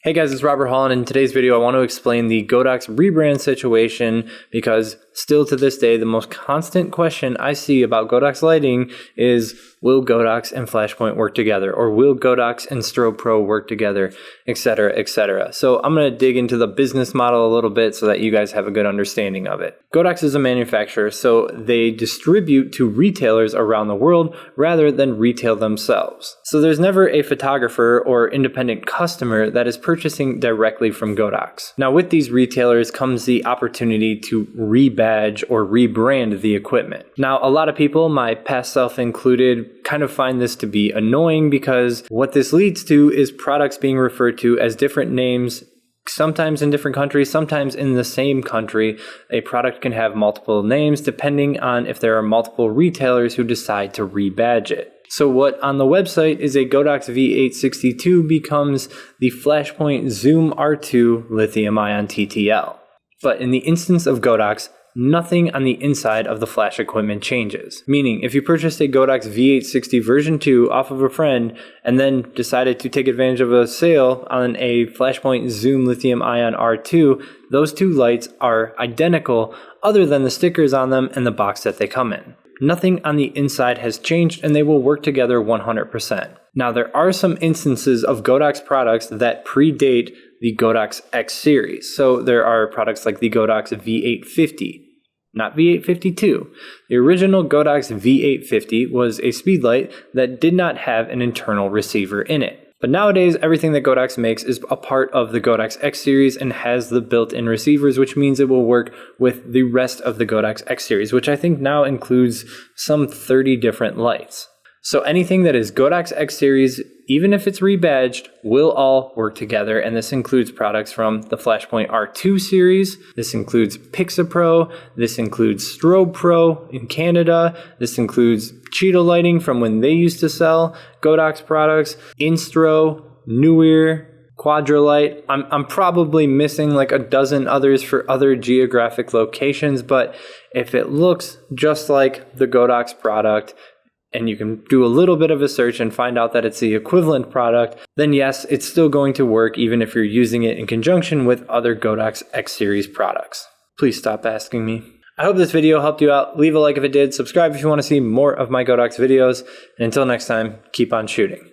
Hey guys, it's Robert Holland. In today's video, I want to explain the Godox rebrand situation because still to this day, the most constant question I see about Godox lighting is, will Godox and Flashpoint work together? Or will Godox and StrobePro work together, etc., etc. So I'm going to dig into the business model a little bit so that you guys have a good understanding of it. Godox is a manufacturer, so they distribute to retailers around the world rather than retail themselves. So there's never a photographer or independent customer that is purchasing directly from Godox. Now with these retailers comes the opportunity to rebadge or rebrand the equipment. Now a lot of people, my past self included, kind of find this to be annoying because what this leads to is products being referred to as different names, sometimes in different countries, sometimes in the same country. A product can have multiple names depending on if there are multiple retailers who decide to rebadge it. So what on the website is a Godox V862 becomes the Flashpoint Zoom R2 lithium-ion TTL. But in the instance of Godox, nothing on the inside of the flash equipment changes. Meaning, if you purchased a Godox V860 version 2 off of a friend and then decided to take advantage of a sale on a Flashpoint Zoom lithium-ion R2, those two lights are identical other than the stickers on them and the box that they come in. Nothing on the inside has changed and they will work together 100%. Now there are some instances of Godox products that predate the Godox X series. So there are products like the Godox V850, not V852. The original Godox V850 was a speedlight that did not have an internal receiver in it. But nowadays, everything that Godox makes is a part of the Godox X series and has the built-in receivers, which means it will work with the rest of the Godox X series, which I think now includes some 30 different lights. So anything that is Godox X series, even if it's rebadged, will all work together, and this includes products from the Flashpoint R2 series, this includes Pixapro, this includes StrobePro in Canada, this includes Cheetah lighting from when they used to sell Godox products, Innstro, Neewer, Quadralite. I'm probably missing like a dozen others for other geographic locations, but if it looks just like the Godox product, and you can do a little bit of a search and find out that it's the equivalent product, then yes, it's still going to work even if you're using it in conjunction with other Godox X series products. Please stop asking me. I hope this video helped you out. Leave a like if it did. Subscribe if you want to see more of my Godox videos. And until next time, keep on shooting.